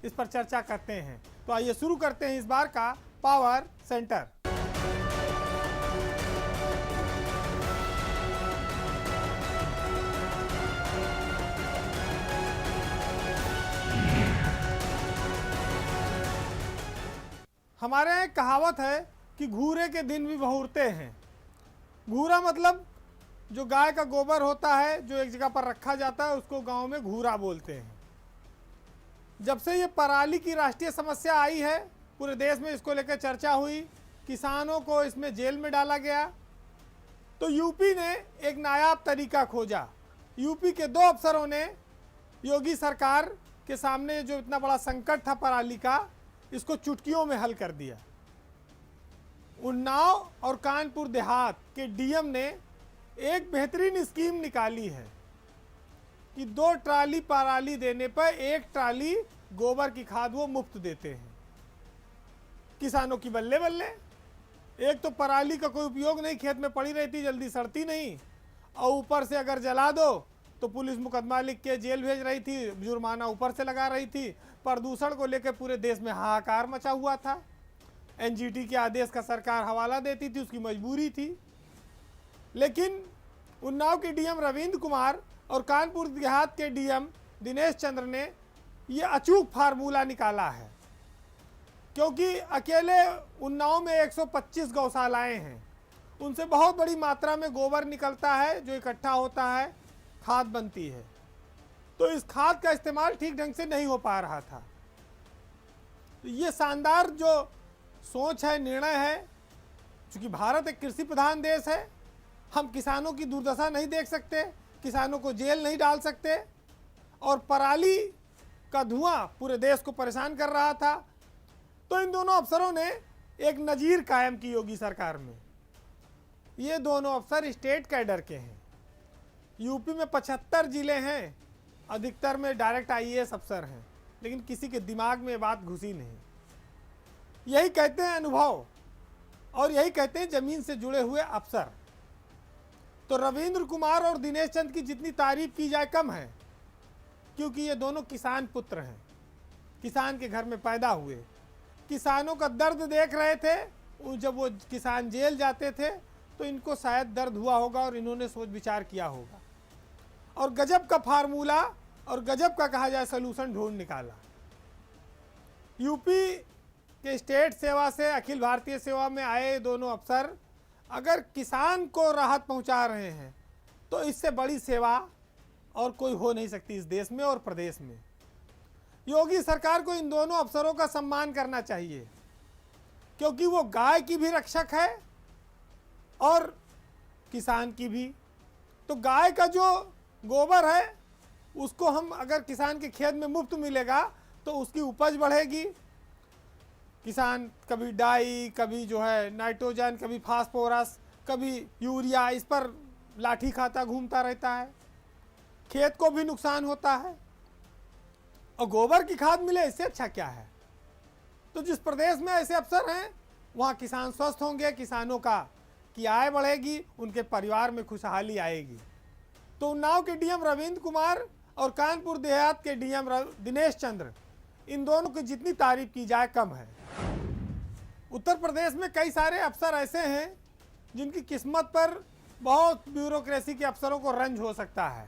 इस पर चर्चा करते हैं। तो आइए शुरू करते हैं इस बार का पावर सेंटर। हमारे यहाँ एक कहावत है कि घूरे के दिन भी बहुरते हैं। घूरा मतलब जो गाय का गोबर होता है, जो एक जगह पर रखा जाता है, उसको गांव में घूरा बोलते हैं। जब से ये पराली की राष्ट्रीय समस्या आई है, पूरे देश में इसको लेकर चर्चा हुई, किसानों को इसमें जेल में डाला गया, तो यूपी ने एक नायाब तरीका खोजा। यूपी के 2 अफसरों ने योगी सरकार के सामने जो इतना बड़ा संकट था पराली का, इसको चुटकियों में हल कर दिया। उन्नाव और कानपुर देहात के डीएम ने एक बेहतरीन स्कीम निकाली है कि 2 ट्राली पराली देने पर 1 ट्राली गोबर की खाद वो मुफ्त देते हैं। किसानों की बल्ले बल्ले। एक तो पराली का कोई उपयोग नहीं, खेत में पड़ी रहती, जल्दी सड़ती नहीं, और ऊपर से अगर जला दो तो पुलिस मुकदमा लिख के जेल भेज रही थी, जुर्माना ऊपर से लगा रही थी। प्रदूषण को लेकर पूरे देश में हाहाकार मचा हुआ था। एनजीटी के आदेश का सरकार हवाला देती थी, उसकी मजबूरी थी। लेकिन उन्नाव के डीएम रविंद्र कुमार और कानपुर देहात के डीएम दिनेश चंद्र ने ये अचूक फार्मूला निकाला है, क्योंकि अकेले उन्नाव में 125 गौशालाएं हैं, उनसे बहुत बड़ी मात्रा में गोबर निकलता है जो इकट्ठा होता है, खाद बनती है। तो इस खाद का इस्तेमाल ठीक ढंग से नहीं हो पा रहा था। तो ये शानदार जो सोच है, निर्णय है, क्योंकि भारत एक कृषि प्रधान देश है, हम किसानों की दुर्दशा नहीं देख सकते, किसानों को जेल नहीं डाल सकते, और पराली का धुआं पूरे देश को परेशान कर रहा था। तो इन दोनों अफसरों ने एक नजीर कायम की योगी सरकार में। ये दोनों अफसर स्टेट कैडर के हैं। यूपी में 75 जिले हैं, अधिकतर में डायरेक्ट आईएएस अफसर हैं, लेकिन किसी के दिमाग में ये बात घुसी नहीं। यही कहते हैं अनुभव, और यही कहते हैं जमीन से जुड़े हुए अफसर। तो रविंद्र कुमार और दिनेश चंद की जितनी तारीफ की जाए कम है, क्योंकि ये दोनों किसान पुत्र हैं, किसान के घर में पैदा हुए, किसानों का दर्द देख रहे थे। जब वो किसान जेल जाते थे तो इनको शायद दर्द हुआ होगा और इन्होंने सोच विचार किया होगा, और गजब का फार्मूला और गजब का कहा जाए सलूशन ढूंढ निकाला। यूपी के स्टेट सेवा से अखिल भारतीय सेवा में आए दोनों अफसर अगर किसान को राहत पहुंचा रहे हैं, तो इससे बड़ी सेवा और कोई हो नहीं सकती इस देश में और प्रदेश में। योगी सरकार को इन दोनों अफसरों का सम्मान करना चाहिए, क्योंकि वो गाय की भी रक्षक है और किसान की भी। तो गाय का जो गोबर है उसको हम अगर किसान के खेत में मुफ्त मिलेगा तो उसकी उपज बढ़ेगी। किसान कभी डाई, कभी जो है नाइट्रोजन, कभी फास्फोरस, कभी यूरिया, इस पर लाठी खाता घूमता रहता है, खेत को भी नुकसान होता है। और गोबर की खाद मिले, इससे अच्छा क्या है। तो जिस प्रदेश में ऐसे अफसर हैं वहाँ किसान स्वस्थ होंगे, किसानों की आय बढ़ेगी, उनके परिवार में खुशहाली आएगी। तो उन्नाव के डीएम रविंद्र कुमार और कानपुर देहात के डीएम दिनेश चंद्र, इन दोनों की जितनी तारीफ की जाए कम है। उत्तर प्रदेश में कई सारे अफसर ऐसे हैं जिनकी किस्मत पर बहुत ब्यूरोक्रेसी के अफसरों को रंज हो सकता है।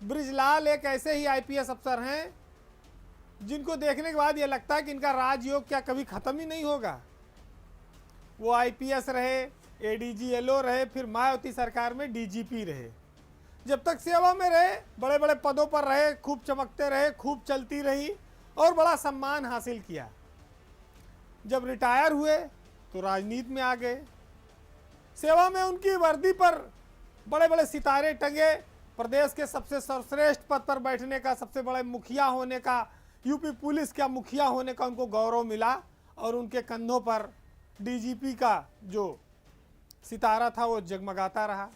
ब्रिजलाल एक ऐसे ही आईपीएस अफसर हैं जिनको देखने के बाद ये लगता है कि इनका राजयोग क्या कभी ख़त्म ही नहीं होगा। वो आईपीएस रहे, एडीजी-एलओ रहे, फिर मायावती सरकार में डीजीपी रहे। जब तक सेवा में रहे, बड़े बड़े पदों पर रहे, खूब चमकते रहे, खूब चलती रही और बड़ा सम्मान हासिल किया। जब रिटायर हुए तो राजनीति में आ गए। सेवा में उनकी वर्दी पर बड़े बड़े सितारे टंगे, प्रदेश के सबसे सर्वश्रेष्ठ पद पर बैठने का, सबसे बड़े मुखिया होने का, यूपी पुलिस का मुखिया होने का उनको गौरव मिला, और उनके कंधों पर डीजीपी का जो सितारा था वो जगमगाता रहा।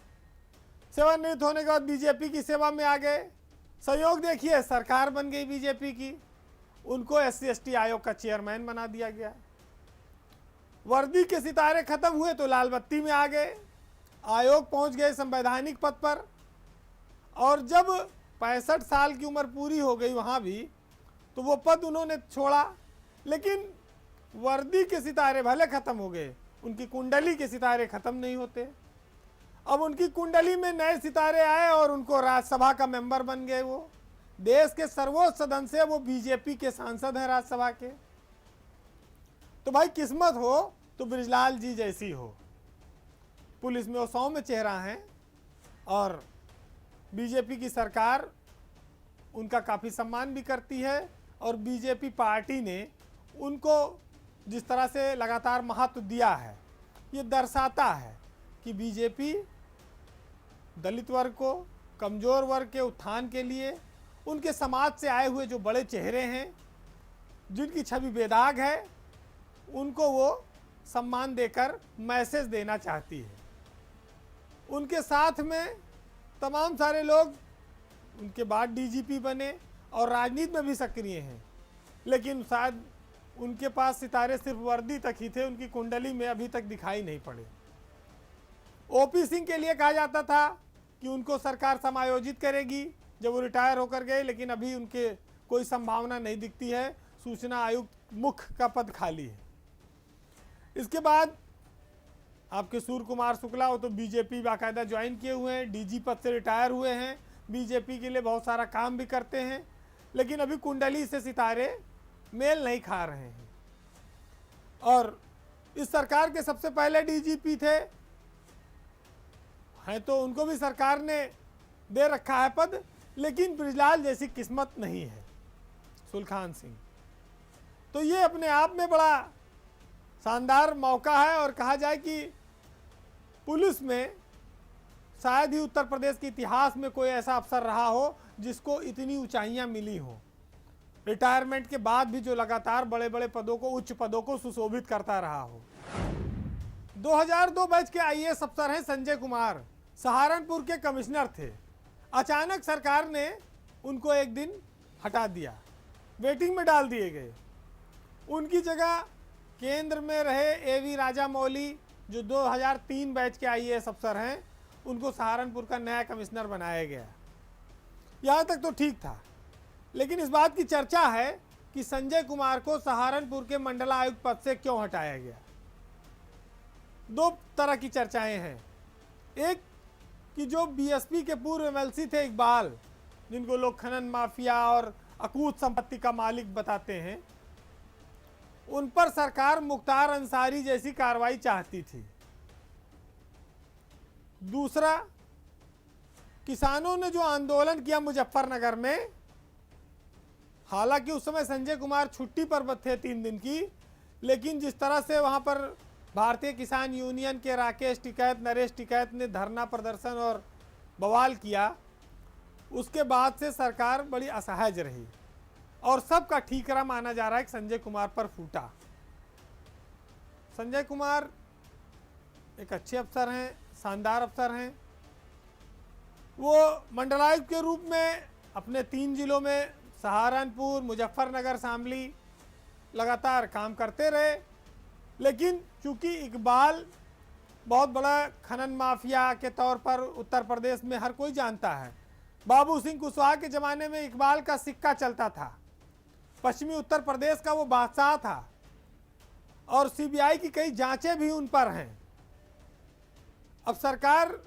सेवानिवृत्त होने के बाद बीजेपी की सेवा में आ गए। संयोग देखिए, सरकार बन गई बीजेपी की, उनको SC/ST आयोग का चेयरमैन बना दिया गया। वर्दी के सितारे खत्म हुए तो लाल बत्ती में आ गए, आयोग पहुंच गए संवैधानिक पद पर। और जब 65 साल की उम्र पूरी हो गई वहाँ भी, तो वो पद उन्होंने छोड़ा। लेकिन वर्दी के सितारे भले खत्म हो गए, उनकी कुंडली के सितारे खत्म नहीं होते। अब उनकी कुंडली में नए सितारे आए और उनको राज्यसभा का मेंबर बन गए। वो देश के सर्वोच्च सदन से वो बीजेपी के सांसद हैं राज्यसभा के। तो भाई किस्मत हो तो बृजलाल जी जैसी हो। पुलिस में वो 100 में चेहरा हैं और बीजेपी की सरकार उनका काफ़ी सम्मान भी करती है। और बीजेपी पार्टी ने उनको जिस तरह से लगातार महत्व दिया है, ये दर्शाता है कि बीजेपी दलित वर्ग को, कमज़ोर वर्ग के उत्थान के लिए, उनके समाज से आए हुए जो बड़े चेहरे हैं, जिनकी छवि बेदाग है, उनको वो सम्मान देकर मैसेज देना चाहती है। उनके साथ में तमाम सारे लोग उनके बाद डीजीपी बने और राजनीति में भी सक्रिय हैं, लेकिन शायद उनके पास सितारे सिर्फ वर्दी तक ही थे, उनकी कुंडली में अभी तक दिखाई नहीं पड़े। ओपी सिंह के लिए कहा जाता था कि उनको सरकार समायोजित करेगी जब वो रिटायर होकर गए, लेकिन अभी उनके कोई संभावना नहीं दिखती है। सूचना आयुक्त मुख्य का पद खाली है। इसके बाद आपके सूर्य कुमार शुक्ला, वो तो बीजेपी बाकायदा ज्वाइन किए हुए हैं, डीजी पद से रिटायर हुए हैं, बीजेपी के लिए बहुत सारा काम भी करते हैं, लेकिन अभी कुंडली से सितारे मेल नहीं खा रहे हैं। और इस सरकार के सबसे पहले डीजीपी थे हैं, तो उनको भी सरकार ने दे रखा है पद, लेकिन बृजलाल जैसी किस्मत नहीं है सुलखान सिंह। तो ये अपने आप में बड़ा शानदार मौका है। और कहा जाए कि पुलिस में शायद ही उत्तर प्रदेश के इतिहास में कोई ऐसा अफसर रहा हो जिसको इतनी ऊंचाइयां मिली हों। रिटायरमेंट के बाद भी जो लगातार बड़े बड़े पदों को, उच्च पदों को सुशोभित करता रहा हो। 2002 बैच के आईएएस अफसर हैं संजय कुमार, सहारनपुर के कमिश्नर थे। अचानक सरकार ने उनको एक दिन हटा दिया, वेटिंग में डाल दिए गए। उनकी जगह केंद्र में रहे एवी राजामौली, जो 2003 बैच के आईएएस अफसर हैं, उनको सहारनपुर का नया कमिश्नर बनाया गया। यहाँ तक तो ठीक था, लेकिन इस बात की चर्चा है कि संजय कुमार को सहारनपुर के मंडलायुक्त पद से क्यों हटाया गया। दो तरह की चर्चाएं हैं। एक कि जो बीएसपी के पूर्व एमएलसी थे इकबाल, जिनको लोग खनन माफिया और अकूत संपत्ति का मालिक बताते हैं, उन पर सरकार मुख्तार अंसारी जैसी कार्रवाई चाहती थी। दूसरा, किसानों ने जो आंदोलन किया मुजफ्फरनगर में, हालांकि उस समय संजय कुमार छुट्टी पर थे 3 दिन की, लेकिन जिस तरह से वहां पर भारतीय किसान यूनियन के राकेश टिकैत, नरेश टिकैत ने धरना प्रदर्शन और बवाल किया, उसके बाद से सरकार बड़ी असहज रही और सबका ठीकरा माना जा रहा है कि संजय कुमार पर फूटा। संजय कुमार एक अच्छे अफसर हैं, शानदार अफसर हैं। वो मंडलायुक्त के रूप में अपने 3 जिलों में सहारनपुर, मुजफ्फरनगर, शामली लगातार काम करते रहे, लेकिन चूंकि इकबाल बहुत बड़ा खनन माफिया के तौर पर उत्तर प्रदेश में हर कोई जानता है। बाबू सिंह कुशवाहा के ज़माने में इकबाल का सिक्का चलता था, पश्चिमी उत्तर प्रदेश का वो बादशाह था और सीबीआई की कई जांचें भी उन पर हैं। अब सरकार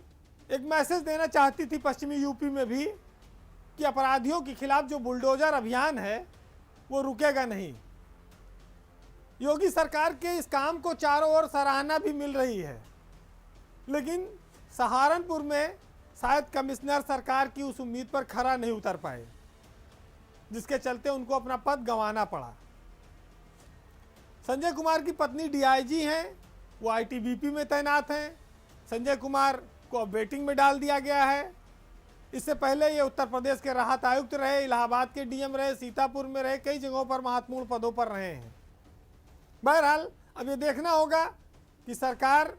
एक मैसेज देना चाहती थी पश्चिमी यूपी में भी कि अपराधियों के खिलाफ जो बुलडोजर अभियान है वो रुकेगा नहीं। योगी सरकार के इस काम को चारों ओर सराहना भी मिल रही है, लेकिन सहारनपुर में शायद कमिश्नर सरकार की उस उम्मीद पर खरा नहीं उतर पाए, जिसके चलते उनको अपना पद गंवाना पड़ा। संजय कुमार की पत्नी डीआईजी हैं, वो आईटीबीपी में तैनात हैं। संजय कुमार को अब वेटिंग में डाल दिया गया है। इससे पहले ये उत्तर प्रदेश के राहत आयुक्त रहे, इलाहाबाद के डीएम रहे, सीतापुर में रहे, कई जगहों पर महत्वपूर्ण पदों पर रहे हैं। बहरहाल अब ये देखना होगा कि सरकार,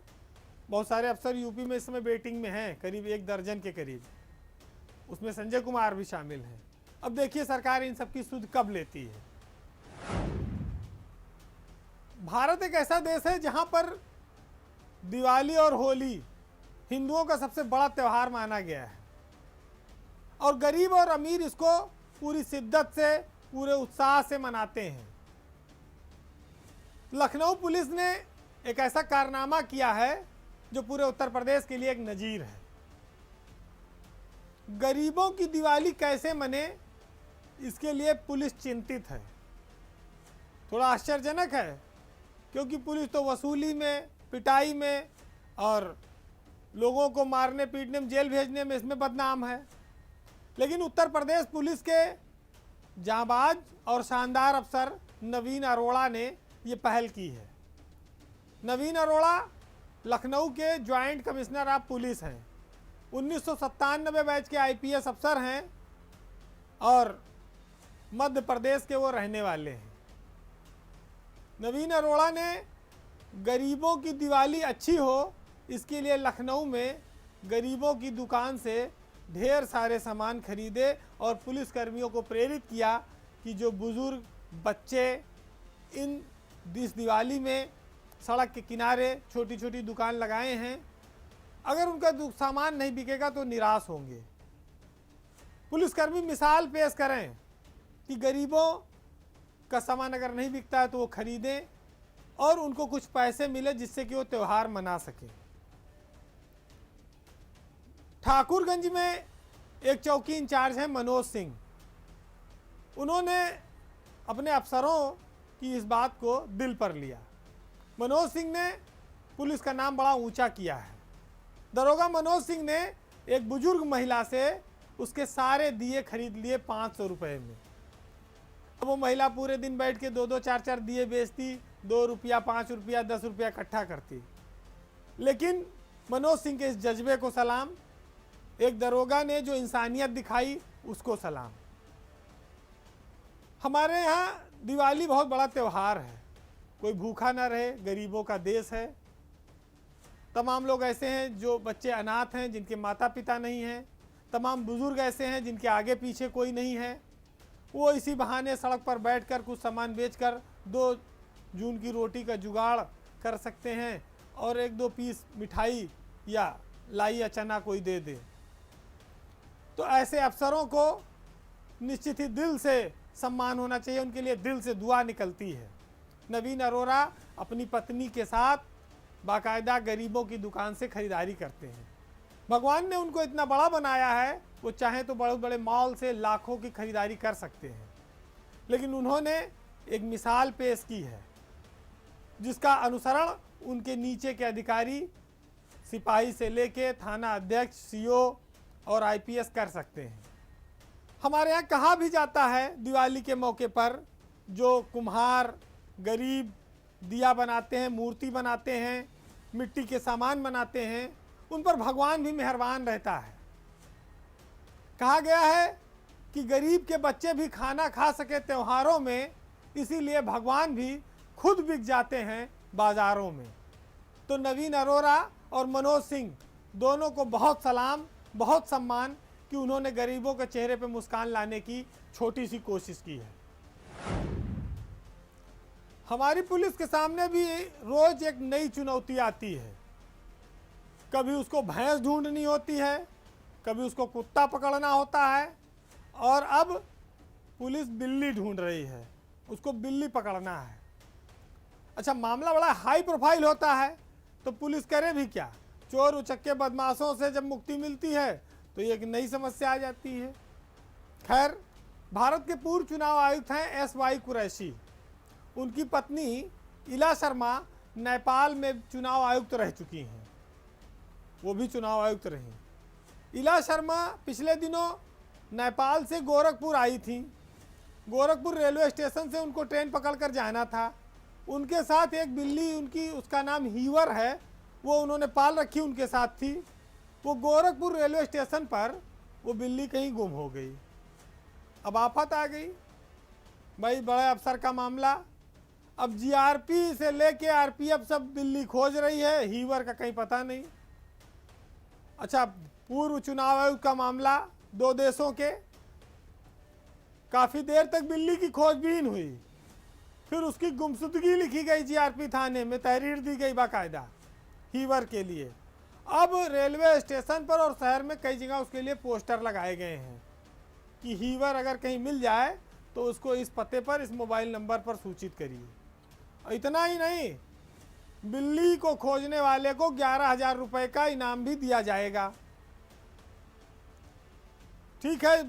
बहुत सारे अफसर यूपी में इस समय वेटिंग में हैं, करीब 1 दर्जन के करीब, उसमें संजय कुमार भी शामिल हैं। अब देखिए सरकार इन सबकी सुध कब लेती है। भारत एक ऐसा देश है जहां पर दिवाली और होली हिंदुओं का सबसे बड़ा त्यौहार माना गया है और गरीब और अमीर इसको पूरी शिद्दत से पूरे उत्साह से मनाते हैं। लखनऊ पुलिस ने एक ऐसा कारनामा किया है जो पूरे उत्तर प्रदेश के लिए एक नजीर है। गरीबों की दिवाली कैसे मने, इसके लिए पुलिस चिंतित है। थोड़ा आश्चर्यजनक है, क्योंकि पुलिस तो वसूली में, पिटाई में और लोगों को मारने पीटने में, जेल भेजने में इसमें बदनाम है। लेकिन उत्तर प्रदेश पुलिस के जांबाज और शानदार अफसर नवीन अरोड़ा ने ये पहल की है। नवीन अरोड़ा लखनऊ के ज्वाइंट कमिश्नर ऑफ पुलिस हैं। 1997 बैच के आईपीएस अफसर हैं और मध्य प्रदेश के वो रहने वाले हैं। नवीन अरोड़ा ने गरीबों की दिवाली अच्छी हो, इसके लिए लखनऊ में गरीबों की दुकान से ढेर सारे सामान खरीदे और पुलिसकर्मियों को प्रेरित किया कि जो बुजुर्ग बच्चे इस दिवाली में सड़क के किनारे छोटी छोटी दुकान लगाए हैं, अगर उनका सामान नहीं बिकेगा तो निराश होंगे। पुलिसकर्मी मिसाल पेश करें कि गरीबों का सामान अगर नहीं बिकता है तो वो खरीदें और उनको कुछ पैसे मिले जिससे कि वो त्यौहार मना सके। ठाकुरगंज में एक चौकी इंचार्ज है मनोज सिंह। उन्होंने अपने अफसरों की इस बात को दिल पर लिया। मनोज सिंह ने पुलिस का नाम बड़ा ऊंचा किया है। दरोगा मनोज सिंह ने एक बुजुर्ग महिला से उसके सारे दिए खरीद लिए 500 रुपये में। अब वो महिला पूरे दिन बैठ के 2-2, 4-4 दिए बेचती, 2 रुपया, 5 रुपया, 10 रुपया इकट्ठा करती। लेकिन मनोज सिंह के इस जज्बे को सलाम। एक दरोगा ने जो इंसानियत दिखाई उसको सलाम। हमारे यहाँ दिवाली बहुत बड़ा त्यौहार है। कोई भूखा ना रहे, गरीबों का देश है। तमाम लोग ऐसे हैं जो बच्चे अनाथ हैं, जिनके माता पिता नहीं हैं। तमाम बुजुर्ग ऐसे हैं जिनके आगे पीछे कोई नहीं है। वो इसी बहाने सड़क पर बैठकर कुछ सामान बेचकर 2 जून की रोटी का जुगाड़ कर सकते हैं और 1-2 पीस मिठाई या लाई या चना कोई दे दे। तो ऐसे अफसरों को निश्चित ही दिल से सम्मान होना चाहिए, उनके लिए दिल से दुआ निकलती है। नवीन अरोड़ा अपनी पत्नी के साथ बाकायदा गरीबों की दुकान से खरीदारी करते हैं। भगवान ने उनको इतना बड़ा बनाया है, वो चाहें तो बड़े बड़े मॉल से लाखों की खरीदारी कर सकते हैं। लेकिन उन्होंने एक मिसाल पेश की है जिसका अनुसरण उनके नीचे के अधिकारी, सिपाही से लेके थाना अध्यक्ष, सीओ और आईपीएस कर सकते हैं। हमारे यहाँ कहा भी जाता है दिवाली के मौके पर जो कुम्हार गरीब दिया बनाते हैं, मूर्ति बनाते हैं, मिट्टी के सामान बनाते हैं, उन पर भगवान भी मेहरबान रहता है। कहा गया है कि गरीब के बच्चे भी खाना खा सके त्योहारों में, इसीलिए भगवान भी खुद बिक जाते हैं बाजारों में। तो नवीन अरोड़ा और मनोज सिंह दोनों को बहुत सलाम, बहुत सम्मान कि उन्होंने गरीबों के चेहरे पर मुस्कान लाने की छोटी सी कोशिश की है। हमारी पुलिस के सामने भी रोज एक नई चुनौती आती है। कभी उसको भैंस ढूंढनी होती है, कभी उसको कुत्ता पकड़ना होता है और अब पुलिस बिल्ली ढूंढ रही है, उसको बिल्ली पकड़ना है। अच्छा, मामला बड़ा हाई प्रोफाइल होता है तो पुलिस करे भी क्या। चोर उचक्के बदमाशों से जब मुक्ति मिलती है तो ये एक नई समस्या आ जाती है। खैर, भारत के पूर्व चुनाव आयुक्त हैं SY कुरैशी। उनकी पत्नी इला शर्मा नेपाल में चुनाव आयुक्त रह चुकी हैं, वो भी चुनाव आयुक्त रहीं। इला शर्मा पिछले दिनों नेपाल से गोरखपुर आई थी। गोरखपुर रेलवे स्टेशन से उनको ट्रेन पकड़कर जाना था। उनके साथ एक बिल्ली, उनकी उसका नाम हीवर है, वो उन्होंने पाल रखी, उनके साथ थी। वो गोरखपुर रेलवे स्टेशन पर वो बिल्ली कहीं गुम हो गई। अब आफत आ गई भाई, बड़े अफसर का मामला। अब जीआरपी से लेके आरपीएफ सब बिल्ली खोज रही है, हीवर का कहीं पता नहीं। अच्छा, पूर्व चुनाव आयोग का मामला, 2 देशों के, काफी देर तक बिल्ली की खोजबीन हुई, फिर उसकी गुमशुदगी लिखी गई जीआरपी थाने में, तहरीर दी गई बाकायदा हीवर के लिए। अब रेलवे स्टेशन पर और शहर में कई जगह उसके लिए पोस्टर लगाए गए हैं कि हीवर अगर कहीं मिल जाए तो उसको इस पते पर, इस मोबाइल नंबर पर सूचित करिए। और इतना ही नहीं, बिल्ली को खोजने वाले को 11,000 रुपये का इनाम भी दिया जाएगा। ठीक है,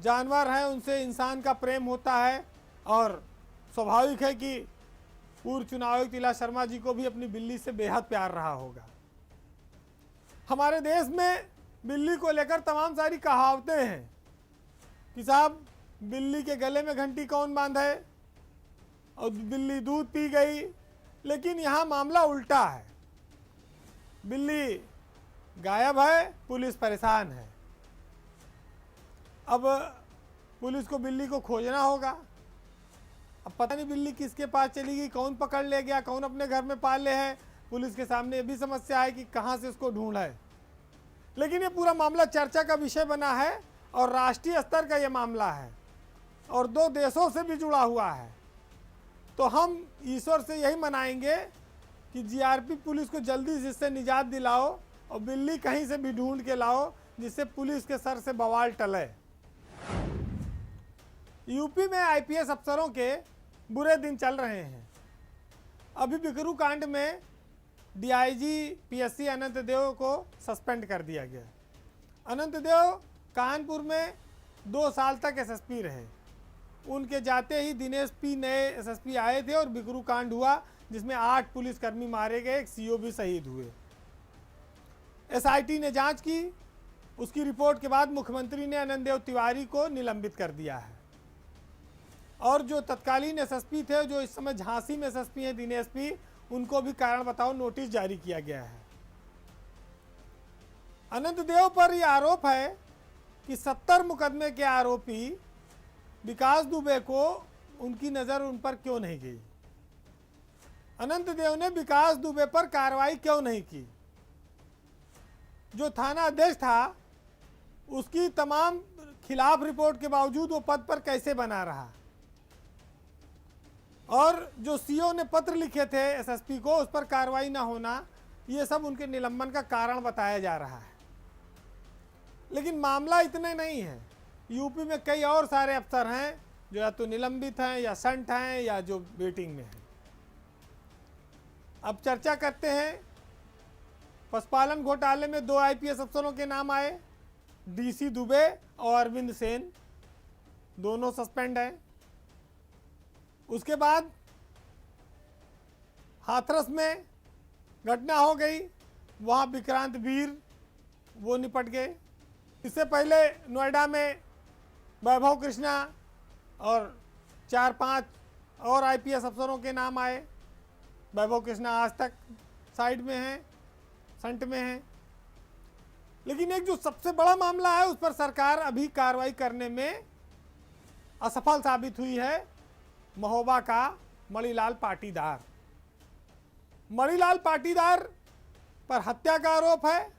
जानवर हैं, उनसे इंसान का प्रेम होता है और स्वाभाविक है कि पूर्व चुनाव आयुक्त इला शर्मा जी को भी अपनी बिल्ली से बेहद प्यार रहा होगा। हमारे देश में बिल्ली को लेकर तमाम सारी कहावतें हैं कि साहब बिल्ली के गले में घंटी कौन बांधे और बिल्ली दूध पी गई, लेकिन यहाँ मामला उल्टा है। बिल्ली गायब है, पुलिस परेशान है। अब पुलिस को बिल्ली को खोजना होगा। अब पता नहीं बिल्ली किसके पास चली गई, कौन पकड़ ले गया, कौन अपने घर में पाल ले है। पुलिस के सामने ये भी समस्या है कि कहाँ से उसको ढूंढे। लेकिन ये पूरा मामला चर्चा का विषय बना है और राष्ट्रीय स्तर का ये मामला है और 2 देशों से भी जुड़ा हुआ है। तो हम ईश्वर से यही मनाएंगे कि जीआरपी पुलिस को जल्दी से इससे निजात दिलाओ और बिल्ली कहीं से भी ढूंढ के लाओ, जिससे पुलिस के सर से बवाल टले। यूपी में आईपीएस अफसरों के बुरे दिन चल रहे हैं। अभी बिकरू कांड में डीआईजी पीएससी अनंत देव को सस्पेंड कर दिया गया। अनंत देव कानपुर में 2 साल तक एसएसपी रहे। उनके जाते ही दिनेश पी नए एसएसपी आए थे और बिकरू कांड हुआ, जिसमें 8 पुलिसकर्मी मारे गए, एक सीओ भी शहीद हुए। एसआईटी ने जांच की, उसकी रिपोर्ट के बाद मुख्यमंत्री ने अनंत देव तिवारी को निलंबित कर दिया है और जो तत्कालीन एसएसपी थे, जो इस समय झांसी में एसएसपी हैं दिनेश पी, उनको भी कारण बताओ नोटिस जारी किया गया है। अनंत देव पर यह आरोप है कि 70 मुकदमे के आरोपी विकास दुबे को उनकी नज़र उन पर क्यों नहीं गई। अनंत देव ने विकास दुबे पर कार्रवाई क्यों नहीं की। जो थाना अध्यक्ष था उसकी तमाम खिलाफ रिपोर्ट के बावजूद वो पद पर कैसे बना रहा। और जो सीओ ने पत्र लिखे थे एसएसपी को, उस पर कार्रवाई ना होना, ये सब उनके निलंबन का कारण बताया जा रहा है। लेकिन मामला इतने नहीं है। यूपी में कई और सारे अफसर हैं जो या तो निलंबित हैं या संट हैं या जो वेटिंग में हैं। अब चर्चा करते हैं, पशुपालन घोटाले में 2 आईपीएस अफसरों के नाम आए, डीसी दुबे और अरविंद सेन, दोनों सस्पेंड हैं। उसके बाद हाथरस में घटना हो गई, वहाँ विक्रांत वीर वो निपट गए। इससे पहले नोएडा में वैभव कृष्णा और 4-5 और आईपीएस अफसरों के नाम आए। वैभव कृष्णा आज तक साइड में हैं, संट में हैं। लेकिन एक जो सबसे बड़ा मामला है उस पर सरकार अभी कार्रवाई करने में असफल साबित हुई है। महोबा का मणिलाल पाटीदार। मणिलाल पाटीदार पर हत्या का आरोप है,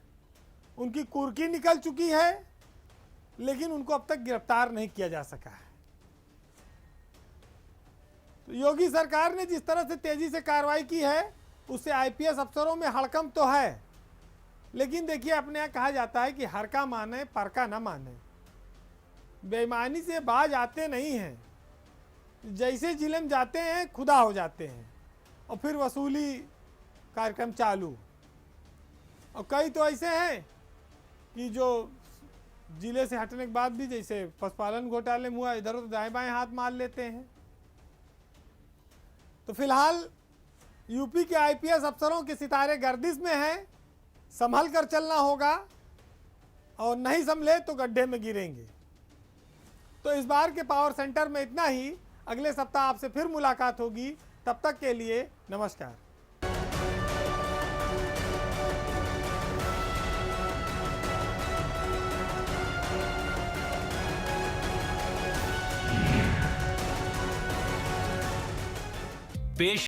उनकी कुर्की निकल चुकी है, लेकिन उनको अब तक गिरफ्तार नहीं किया जा सका है। तो योगी सरकार ने जिस तरह से तेजी से कार्रवाई की है उससे आईपीएस अफसरों में हड़कंप तो है, लेकिन देखिए अपने यहाँ कहा जाता है कि हर का माने पर का न माने। बेईमानी से बाज आते नहीं हैं, जैसे जिले जाते हैं खुदा हो जाते हैं और फिर वसूली कार्यक्रम चालू। और कई तो ऐसे हैं कि जो जिले से हटने के बाद भी, जैसे पशुपालन घोटाले में हुआ, इधर उधर दाएं बाएं हाथ मार लेते हैं। तो फिलहाल यूपी के आईपीएस अफसरों के सितारे गर्दिश में हैं, संभल कर चलना होगा और नहीं संभले तो गड्ढे में गिरेंगे। तो इस बार के पावर सेंटर में इतना ही। अगले सप्ताह आपसे फिर मुलाकात होगी, तब तक के लिए नमस्कार। पेश